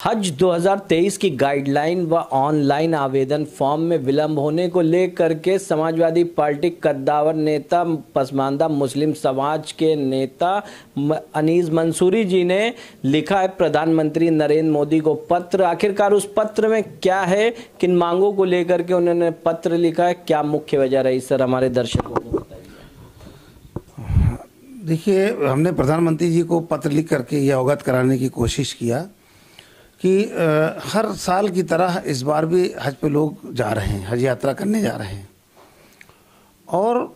हज 2023 की गाइडलाइन व ऑनलाइन आवेदन फॉर्म में विलंब होने को लेकर के समाजवादी पार्टी कद्दावर नेता पसमानदा मुस्लिम समाज के नेता अनीस मंसूरी जी ने लिखा है प्रधानमंत्री नरेंद्र मोदी को पत्र। आखिरकार उस पत्र में क्या है, किन मांगों को लेकर के उन्होंने पत्र लिखा है, क्या मुख्य वजह रही सर, हमारे दर्शकों को बताइए। देखिए, हमने प्रधानमंत्री जी को पत्र लिख करके ये अवगत कराने की कोशिश किया कि हर साल की तरह इस बार भी हज पे लोग जा रहे हैं, हज यात्रा करने जा रहे हैं। और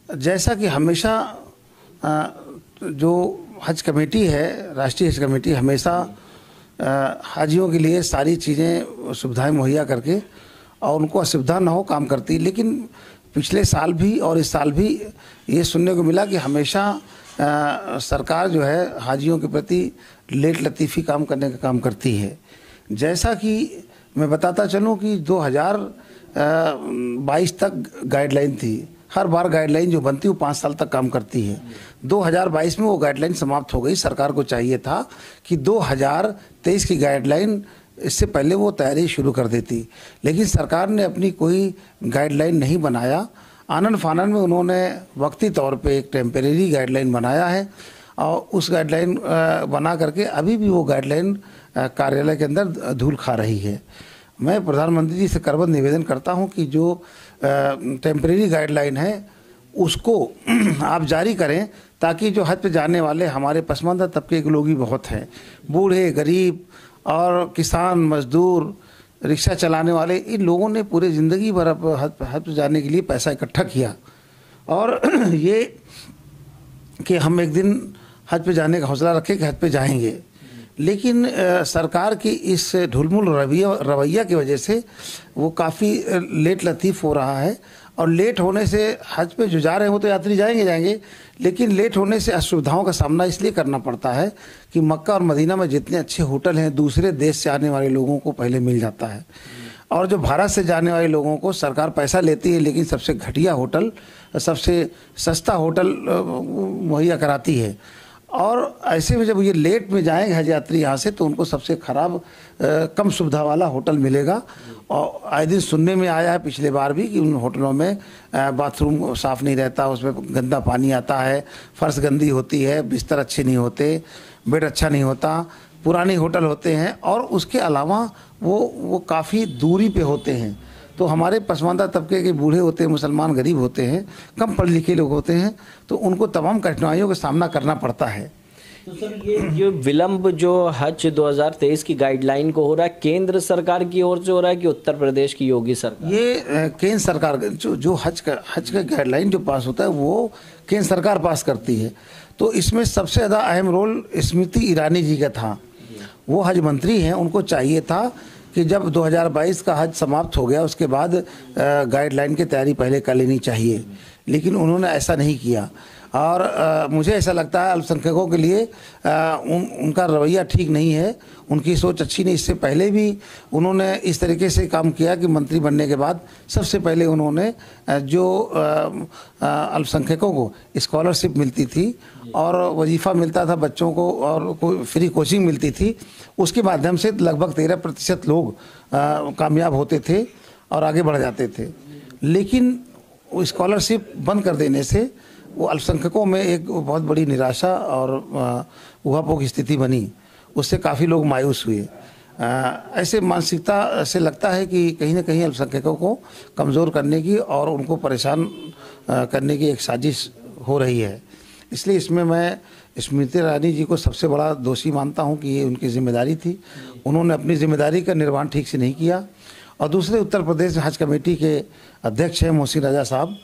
जैसा कि हमेशा जो हज कमेटी है, राष्ट्रीय हज कमेटी हमेशा हाजियों के लिए सारी चीज़ें सुविधाएं मुहैया करके और उनको असुविधा ना हो काम करती, लेकिन पिछले साल भी और इस साल भी ये सुनने को मिला कि हमेशा सरकार जो है हाजियों के प्रति लेट लतीफ़ी काम करने का काम करती है। जैसा कि मैं बताता चलूँ कि 2022 तक गाइडलाइन थी, हर बार गाइडलाइन जो बनती है वो 5 साल तक काम करती है। 2022 में वो गाइडलाइन समाप्त हो गई। सरकार को चाहिए था कि 2023 की गाइडलाइन इससे पहले वो तैयारी शुरू कर देती, लेकिन सरकार ने अपनी कोई गाइडलाइन नहीं बनाया। आनन फानन में उन्होंने वक्ती तौर पे एक टेम्परेरी गाइडलाइन बनाया है और उस गाइडलाइन बना करके अभी भी वो गाइडलाइन कार्यालय के अंदर धूल खा रही है। मैं प्रधानमंत्री जी से करबद्ध निवेदन करता हूं कि जो टेम्परेरी गाइडलाइन है उसको आप जारी करें, ताकि जो हज पे जाने वाले हमारे पसमानदा तबके के लोग ही बहुत हैं, बूढ़े, गरीब और किसान, मजदूर, रिक्शा चलाने वाले, इन लोगों ने पूरे ज़िंदगी भर हज पे जाने के लिए पैसा इकट्ठा किया और ये कि हम एक दिन हज पे जाने का हौसला रखें कि हज पे जाएंगे, लेकिन सरकार की इस ढुलमुल रवैया की वजह से वो काफ़ी लेट लतीफ़ हो रहा है। और लेट होने से हज पे जो जा रहे हो तो यात्री जाएंगे, लेकिन लेट होने से असुविधाओं का सामना इसलिए करना पड़ता है कि मक्का और मदीना में जितने अच्छे होटल हैं दूसरे देश से आने वाले लोगों को पहले मिल जाता है, और जो भारत से जाने वाले लोगों को सरकार पैसा लेती है लेकिन सबसे घटिया होटल, सबसे सस्ता होटल मुहैया कराती है। और ऐसे में जब ये लेट में जाएंगे हज यात्री यहाँ से, तो उनको सबसे ख़राब कम सुविधा वाला होटल मिलेगा। और आए दिन सुनने में आया है पिछले बार भी कि उन होटलों में बाथरूम साफ़ नहीं रहता, उसमें गंदा पानी आता है, फर्श गंदी होती है, बिस्तर अच्छे नहीं होते, बेड अच्छा नहीं होता, पुराने होटल होते हैं, और उसके अलावा वो काफ़ी दूरी पे होते हैं। तो हमारे पसमानदा तबके के बूढ़े होते हैं, मुसलमान गरीब होते हैं, कम पढ़े लिखे लोग होते हैं, तो उनको तमाम कठिनाइयों का सामना करना पड़ता है। तो सर ये विलंब जो हज 2023 की गाइडलाइन को हो रहा है, केंद्र सरकार की ओर से हो रहा है कि उत्तर प्रदेश की योगी सरकार? ये केंद्र सरकार जो हज का गाइडलाइन जो पास होता है वो केंद्र सरकार पास करती है। तो इसमें सबसे ज़्यादा अहम रोल स्मृति ईरानी जी का था। वो हज मंत्री हैं, उनको चाहिए था कि जब 2022 का हज समाप्त हो गया उसके बाद गाइडलाइन की तैयारी पहले कर लेनी चाहिए, लेकिन उन्होंने ऐसा नहीं किया। और मुझे ऐसा लगता है अल्पसंख्यकों के लिए उनका रवैया ठीक नहीं है, उनकी सोच अच्छी नहीं। इससे पहले भी उन्होंने इस तरीके से काम किया कि मंत्री बनने के बाद सबसे पहले उन्होंने जो अल्पसंख्यकों को स्कॉलरशिप मिलती थी और वजीफ़ा मिलता था बच्चों को और फ्री कोचिंग मिलती थी, उसके माध्यम से लगभग 13% लोग कामयाब होते थे और आगे बढ़ जाते थे। लेकिन वो स्कॉलरशिप बंद कर देने से वो अल्पसंख्यकों में एक बहुत बड़ी निराशा और उहापोह की स्थिति बनी, उससे काफ़ी लोग मायूस हुए। ऐसे मानसिकता से लगता है कि कहीं ना कहीं अल्पसंख्यकों को कमज़ोर करने की और उनको परेशान करने की एक साजिश हो रही है। इसलिए इसमें मैं स्मृति ईरानी जी को सबसे बड़ा दोषी मानता हूं कि ये उनकी जिम्मेदारी थी, उन्होंने अपनी जिम्मेदारी का निर्वहन ठीक से नहीं किया। और दूसरे उत्तर प्रदेश हज कमेटी के अध्यक्ष हैं मोहसिन रजा साहब,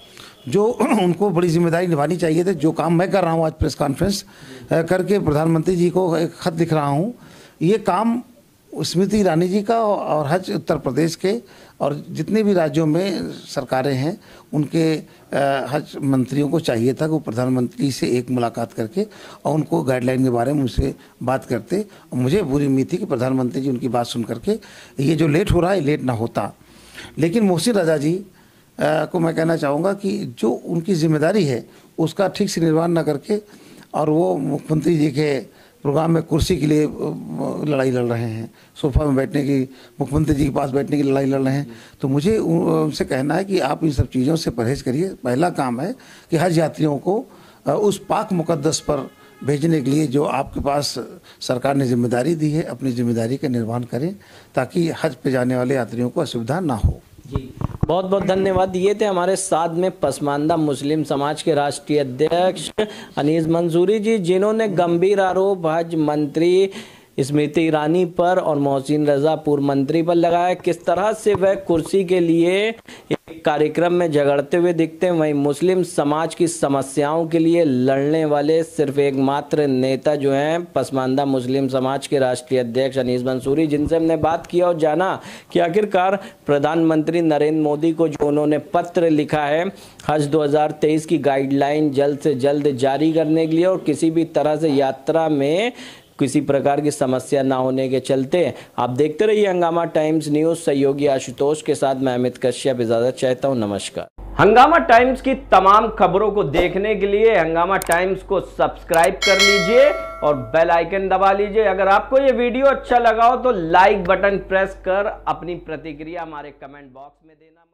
जो उनको बड़ी जिम्मेदारी निभानी चाहिए थी। जो काम मैं कर रहा हूँ आज प्रेस कॉन्फ्रेंस करके प्रधानमंत्री जी को एक ख़त लिख रहा हूँ, ये काम स्मृति ईरानी जी का और हज उत्तर प्रदेश के और जितने भी राज्यों में सरकारें हैं उनके हज मंत्रियों को चाहिए था कि वो प्रधानमंत्री से एक मुलाकात करके और उनको गाइडलाइन के बारे में मुझसे बात करते। और मुझे पूरी उम्मीद थी कि प्रधानमंत्री जी उनकी बात सुन करके ये जो लेट हो रहा है लेट ना होता। लेकिन मोहसिन रजा जी को मैं कहना चाहूँगा कि जो उनकी जिम्मेदारी है उसका ठीक से निर्वहन न करके और वो मुख्यमंत्री जी के प्रोग्राम में कुर्सी के लिए लड़ाई लड़ रहे हैं, सोफा में बैठने की, मुख्यमंत्री जी के पास बैठने की लड़ाई लड़ रहे हैं। तो मुझे उनसे कहना है कि आप इन सब चीज़ों से परहेज करिए। पहला काम है कि हज यात्रियों को उस पाक मुकद्दस पर भेजने के लिए जो आपके पास सरकार ने जिम्मेदारी दी है, अपनी जिम्मेदारी का निर्वहन करें ताकि हज पे जाने वाले यात्रियों को असुविधा ना हो। जी, बहुत बहुत धन्यवाद। ये थे हमारे साथ में पसमानदा मुस्लिम समाज के राष्ट्रीय अध्यक्ष अनीस मंसूरी जी, जिन्होंने गंभीर आरोप हज मंत्री स्मृति ईरानी पर और मोहसिन रजा पूर्व मंत्री पर लगाया। किस तरह से वह कुर्सी के लिए एक कार्यक्रम में झगड़ते हुए दिखते हैं, वहीं मुस्लिम समाज की समस्याओं के लिए लड़ने वाले सिर्फ एकमात्र नेता जो हैं पसमानदा मुस्लिम समाज के राष्ट्रीय अध्यक्ष अनीस मंसूरी, जिनसे हमने बात किया और जाना कि आखिरकार प्रधानमंत्री नरेंद्र मोदी को जो उन्होंने पत्र लिखा है हज 2023 की गाइडलाइन जल्द से जल्द जारी करने के लिए और किसी भी तरह से यात्रा में किसी प्रकार की समस्या ना होने के चलते। आप देखते रहिए हंगामा टाइम्स न्यूज। सहयोगी आशुतोष के साथ मैं अमित कश्यप इजाजत चाहता हूं। नमस्कार। हंगामा टाइम्स की तमाम खबरों को देखने के लिए हंगामा टाइम्स को सब्सक्राइब कर लीजिए और बेल आइकन दबा लीजिए। अगर आपको ये वीडियो अच्छा लगा हो तो लाइक बटन प्रेस कर अपनी प्रतिक्रिया हमारे कमेंट बॉक्स में देना।